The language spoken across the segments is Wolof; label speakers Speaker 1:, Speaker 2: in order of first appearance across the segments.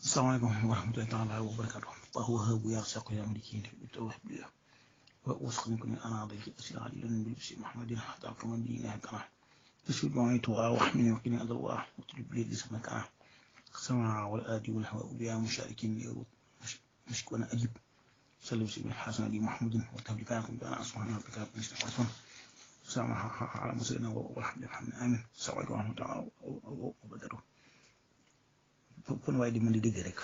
Speaker 1: السلام عليكم ورحمة الله تعالى وبركاته. وهو هو يرزق يا ملكين بالتوهب واسقنكم من أناضيك أسير عليلا بلبس محمد حتى كما دينه كنا تسود معيت وأحمني وقني أدواء وطلب لي لسمك السماع والآدي والهواء بها مشاركين مشكونا أجيب سلم سيدنا الحسن دي محمود وتهلكاكم بأنا أصبحنا ربك نستغفرون سامح على مسلمنا والحمد لله آمين. السلام عليكم ورحمة الله وبركاته. kon waaye di mën di dégg rek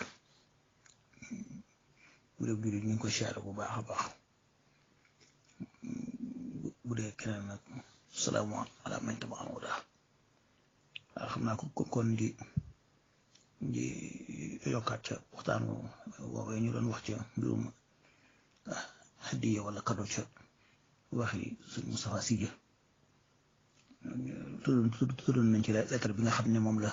Speaker 1: bu dee biir ñu ngi koy siyaare bu baax a baax bu dee keneen nag salaamu ala man tabi'al hudaa waaw xam naa ko kon di yokkaat ca waxtaan woowee ñu doon wax ca mbirum hadiya wala kado ca waxi sëñ Moustapha Sy tuddoon nañ ci lettre bi nga xam ne moom la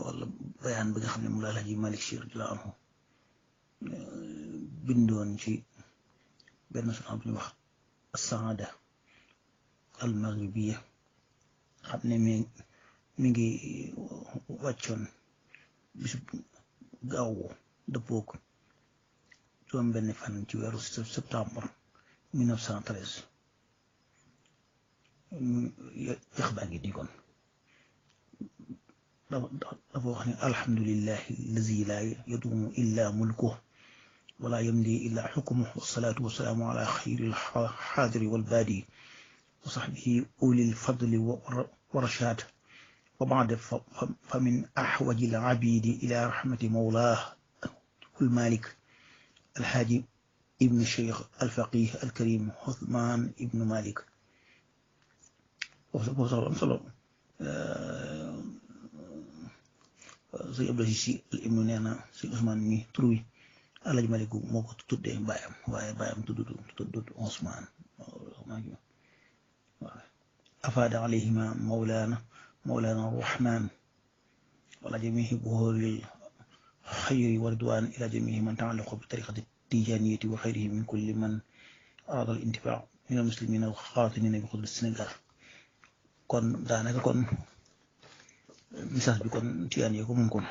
Speaker 1: wala bayaan bi nga xam ne moom la Alaaji Malick Sy radiyallaahu anhu bindoon ci benn soxna bu ñuy wax as-Saada al-Maghribiya xam ne mi ngi wàccoon bisu gaawu dëppook juróom benn fan ci weeru septembre 1913 yax baa ngi di kon dafa wax ne alhamdulillahi allazi laa yaduumu illa mulkuhu wala yamdi illa xukmuhu wasalaatu wasalaamu ala xayril xaadiri walbaadi wa saxbihi ulil fadli wa rashaad wa baad fa min axwaji al-abiidi ila raxmati mawlaah al-maalik alxaaji ibn cheikh alfaqih alkarim Ousmane ibn Malik solo sëñ Abdou Sy ibnu nee na sëñ Ousmane mi tur wi Alaaji Malik moo ko tuddee baayam waaye baayam tudd Ousmane waaw afaada alayhima mawlaana rahmaan wala jamihi buhuril xayri wa ridwaan ila jamihi man taalaqa bi tariqati tijaaniyati wa xayrihi min kulli man arada al intifaa min al muslimina al xaatinina bi xudud Sénégal. kon daanaka kon message bi kon tiyaan yee ko moom kon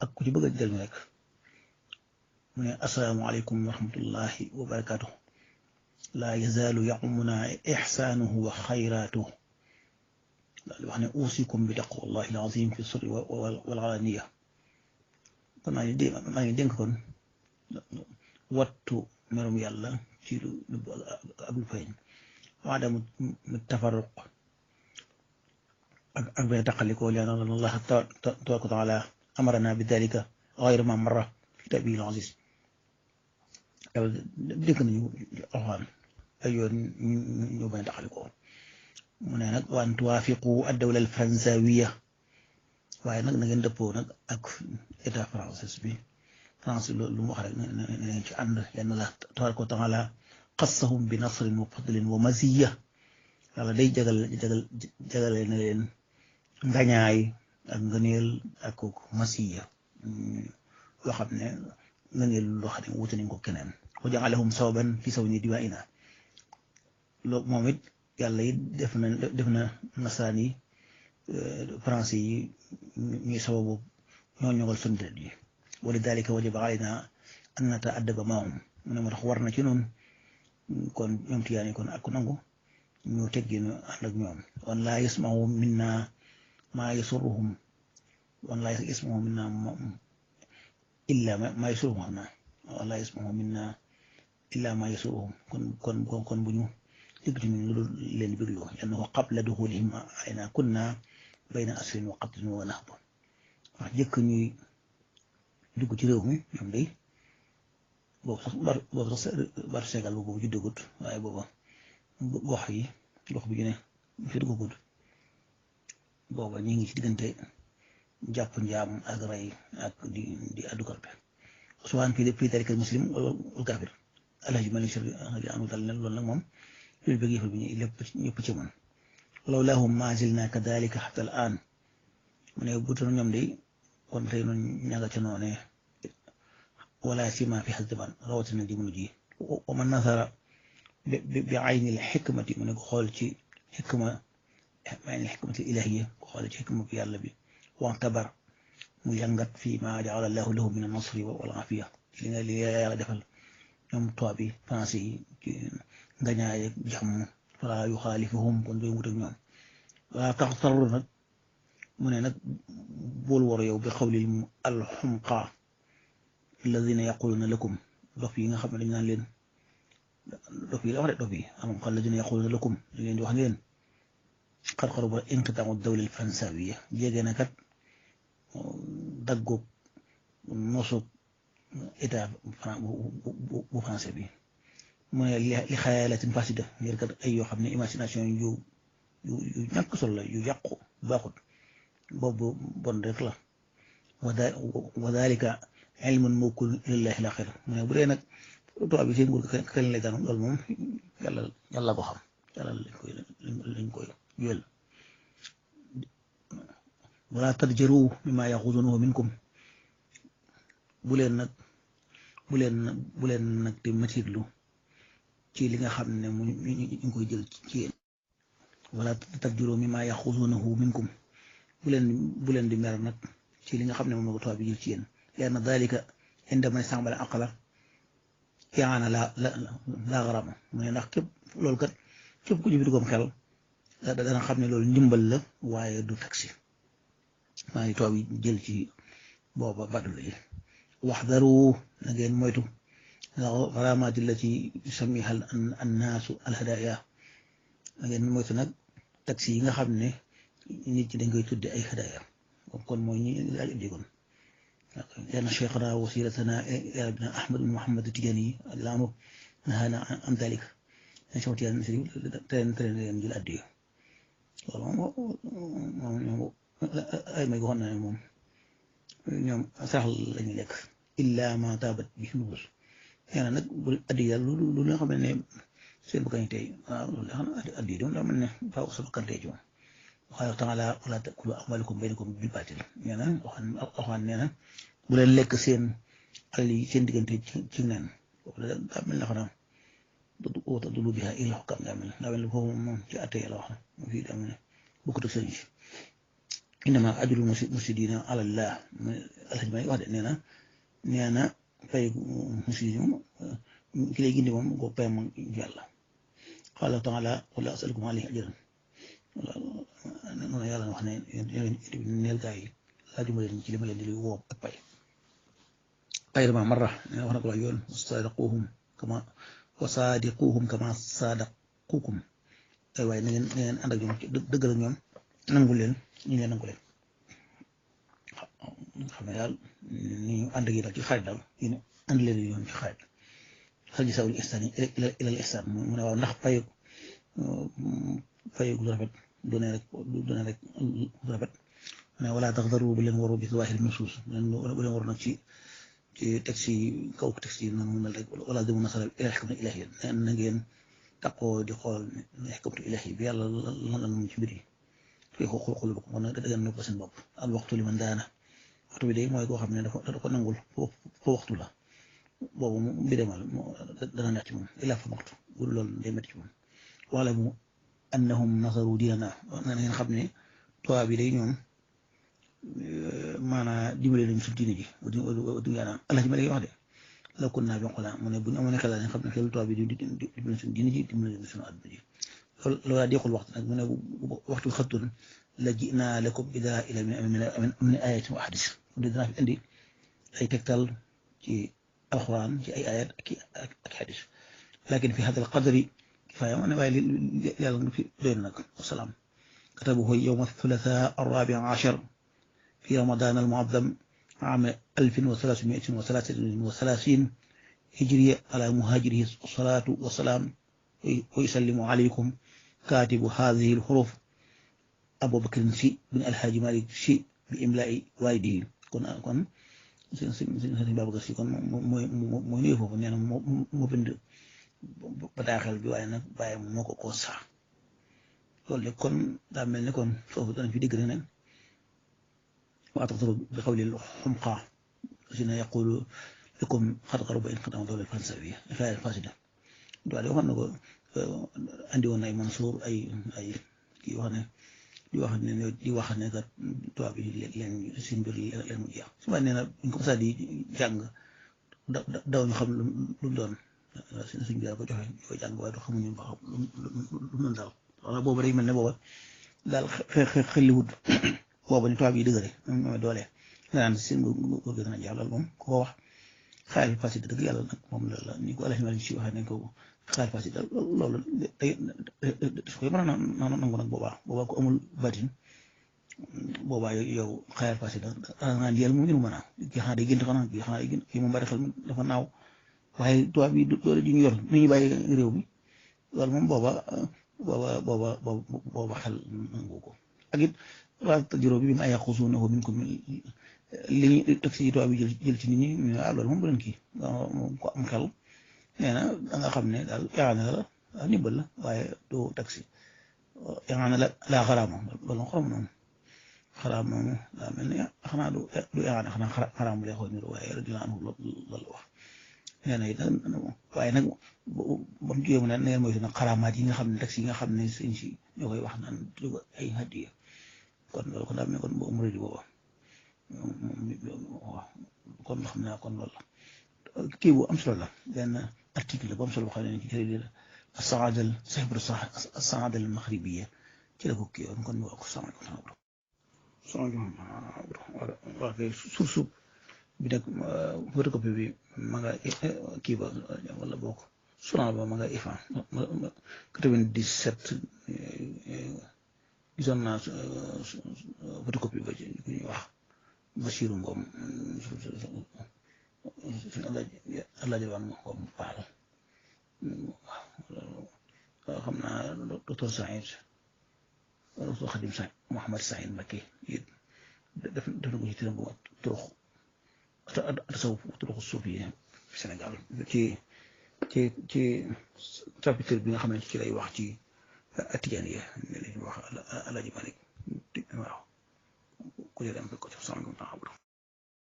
Speaker 1: ak ku ci bëgg a jël rek mu ne assalaamu aleykum wa rahmatullahi wa barakaatuh laa yazaalu ya'ummunaa ihsaanuhu wa xayraatuhu daal di wax ne uusikum bi taqwallahi al-aziim fi sirri wal alaaniya kon maa ngi dénk kon wattu merum yàlla ci lu ak lu feeñ wa adamu tafarruq ak bay taqalikoo li anna Allah tabaaraka wa taala amarana bi dalika ghayra ma marra fi kitabihi al-aziz dégg nañu alxuraan ay yoon ñu bañ a taqalikoo mu ne nag wa an tuwaafiqu ad-dawla al-faransawiya waaye nag na ngeen dëppoo nag ak état français bi France loolu lu mu wax rek ne ngeen ci ànd yenn la tabaaraka wa taala qassahum bi nasrin wa fadlin wa maziya yàlla day jagale na leen ngañaay ak ngëneel ak masiya loo xam ne ngëneel loo xam ne wuute nañ ko keneen wa ja'alahum sababan fi sawni dimaa'ina loo moom it yàlla it def na nasaraan yi français yi ñuy sababu ñoo ñogal sunu deret yi wa lidaalika wajaba alaynaa an nata'addaba ma'ahum mu ne moo tax war na ci noonu kon ñoom tiyaan yi kon ak ku nangu ñu tegginu ànd ak ñoom wan laa yasma'u minna maa yasurruhum wan laa yasma'u minna illa maa yasurruhum xam naa wan laa yasma'u minna illa maa yasurruhum kon bu ñu dégg ci ñun lu leen bégloo annahu qabla duxulihim alaynaa kunna bayna asrin wa qatlin wa nahb wax jëkk ñuy dugg ci réew mi ñoom day boobu sax baatu Sénégal boobu juddagut waaye booba gox bi ñu ne fi duggagut booba ñu ngi ci diggante jàpp njaam ak rey ak di addu kalpe suwaan fii dalika muslim wal kaafir Alaaji Malick Sy anu dal ne loolu nag moom loolu bëgg yëfal bi ñu lépp ñëpp ci mën lawlaahum maa zilnaa kadaalika hattaa al-aan mu ne bu toon ñoom day kon tey noonu ñaga ca noone wala sima fi xasdaman rawatina jamono ji wa man nasara bi aynil xikmati mu ne ko xool ci xikma aynil xikmati ilaahiya ko xool ci xikma bi yàlla bi wantabar mu jàngat fii ma jaala allahu lahu min an-nasri wal afiya li yàlla defal ñoom tubaab bi français yi ci ngañaay ak jàmm fala yuxaalifuhum kon doy wut ak ñoom wala tax tarru nag mu ne nag bool war yow bi xawlil alxumqa alladina yaquluna lakum dof yi nga xam ne dañ naan leen dof yi la wax de dof yi alxumqa alladina yaquluna lakum dañ leen di wax ne leen xar xaru ba inqitaau dawla alfaransawiya jege na kat daggoog nosug état bu français bi mu ne li xayaalatin fasida ngir kat ay yoo xam ne imagination yu ñàkk solo la yu yàqu baaxut boobu bon rek la wa dalika ilmun mawkul lillahi la xir mu ne bu dee nag tubaab bi seen nguur kañ lay daanu loolu moom yàlla ko xam yàlla lañ koy yël wala tadjaru mimma yaxudunahu minkum bu leen nag di metitlu ci li nga xam ne mu ñu koy jël ci yéen wala tadjaru mimma yaxudunahu minkum bu leen di mer nag ci li nga xam ne moom la ko tubaab bi jël ci yéen lianna dalika inda man ista'mala aqla yaana la garama mu ne ndax loolu kat képp ku jëfandikoom xel dana xam ne loolu ndimbal la waaye du taxi maa ngi tubaab yi jël ci booba badulu yi waxdaru na ngeen moytu garaamaati allati yusammiha annaasu alhadaaya na ngeen moytu nag taxi yi nga xam ne nit ñi dañ koy tudde ay hadaaya kon mooy ñi laaj ëddigoon لأن شيخنا وسيلتنا إلى ابن أحمد بن محمد التجاني اللعنه نهانا عن ذلك نشوف تيان ترين جل أديه أي ما يقولنا يوم يوم سهل لك إلا ما تابت به النفوس يعني نقول أديه لولا خبرنا سير بكين تي أديه دون لمن فوق سبكين تي جوا وقال تعالى ولا تأكلوا أموالكم بينكم بالباطل يعني أخواننا bu leen lekk seen alal yi seen diggante ci neen boobu daa mel ne xanaa du lu biha ila xukam daa mel ne foofu moom ci atte yàlla wax na fii daa mel ne bokkut ak sëriñ si innama ajrul mufsidina ala llah alxaj may wax de nee na fay mufsid moom ki lay gindi moom koo payam yàlla qaala taala qul laa as'alukum alayhi ajran noonu yàlla wax ne neel gaa yi laajuma leen ci li ma leen di woo ak pay غير مرة ونقول العيون وصادقوهم كما صادقوكم أيوة نين عندك يوم دقل اليوم نقول لين نقول لين خميال ني عندك يلا في خير دال عند لين اليوم في خير هل يساوي الإحسان إلى الإحسان من هو نخ فايق ضربت دون لك ضربت ولا تغدروا بالأمور بظواهر النصوص لأنه بالأمور نفسي taxi kaw taxi noonu mel rek wala demu nasara ila xikmatu ilahi na ngeen taqoo di xool xikmatu ilahi bi yàlla lan moom ci mbir yi fii xool ko kon nag da ngeen ko seen bopp al waxtu li man daana waxtu bi de mooy koo xam ne dafa ko nangul foo waxtu la boobu bi demal dana neex ci moom ila fa waxtu bu loolu day métti ci moom wala mu annahum nasaru diinana na ngeen xam ne tubaab bi day ñoom maanaam dimbale nañu suñu diine ji du yaanaam allah ji ma lay wax de la kon naa bi xoolaa mu ne bu ñu amoon xel dañ xam ne xel tubaab bi di dimbale suñu diine ji dimbale nañu suñu àdduna ji loolu laa deexul waxtu nag mu ne waxtu xattun la ji naa lakum bidaa ila min ayatin wa ahadis kon dinaa fi indi ay tegtal ci alxuraan ci ay ayat ak hadis lakin fi hadal qadri kifaaya ma ne waaye yàlla nga fi doy na nag wasalaam katabahu yawma thulatha الرابع عشر في رمضان المعظم عام 1333 هجرية على مهاجره الصلاة والسلام ويسلم عليكم كاتب هذه الحروف أبو بكر سي بن الحاج مالك سي بإملاء والده كون سي بابا سي كون مو نيفو نانا مو بند bataaxal bi waaye nag bàyyi moo ko sax loolu kon daa mel ne kon foofu danañ fi dégg ne وأعتقد بقول الحمقى الذين يقول لكم قد قرب انقطاع الدولة الفرنسية الفاسدة دو عليه وخنا عندي woon ay Mansour ay kii wax ne di wax ne kat tubaab bi leen suñ mbir leen mu jeex su ma nee na ñu ko mos a di jàng daw ñu xam lu doon suñ bi ko joxe ñu koy jàng waaye du xamuñu ba xam lu mu daal wala booba day mel ne booba daal xëliwut booba ni tubaab yi dëgëre ñoom doole nga naan seen góor gi dana jeex loolu moom ku ko wax xaalis passé dëgg yàlla nag moom la ni ko Alaaji Maalik Si waxee nañ ko xaalis passé loolu day daf koy mën a nangu nag boobaa ko amul batin boobaa yow xaalis passé da naan yàlla moom ñu mën a kii xanaa day gént xanaa day gént kii moom bari xel dafa naaw waaye tubaab yi doole di ñu yor ni ñu bàyyi réew mi loolu moom booba xel nangu ko ak it waa juróom bi ma ay xusuunahu minkum li ñu taxi yi tubaab yi jël ci nit ñi ñu ne loolu moom bu leen kii moom ko am xel nee na da nga xam ne daal yaxaane la ndimbal la waaye du taxi yaxaane la xaraama loolu xorom noonu xaraam moomu daa mel ne xanaa du yaxaane xanaa xaraam bu lay xool niru waaye rek dina am loolu wax nee na it waaye nag ba mu jógee mu ne neen mooy nag xaraamaat yi nga xam ne taxi yi nga xam ne sëñ si ñoo koy wax naan tudd ay hadiya kon loolu kon daa mel ne kon boobu murid booba waaw kon xam naa kon loolu la kii bu am solo la benn article la bu am solo boo xam ne ci jëri la saadal sahibru saadal maxribiya ci la ko kii woon kon ñu wax ko waa kay suuf bi nag photocopie bi ma nga kii ba wala bokk journal ba ma nga ifan 97 gisoon naa photocopie ba ci ku ñuy wax Basiru Ngom Alaaji Waan Ngom Paal waaw xam naa docteur Saïd docteur Xadim Saïd Mouhamad Saïd Mbacké it def na ko ci tiram bu turux turuxu suuf yi Sénégal ci chapitre bi nga xam ne ci lay wax ci Tijaan yi lañuy wax Alaaji Malik waaw ku dem ko ci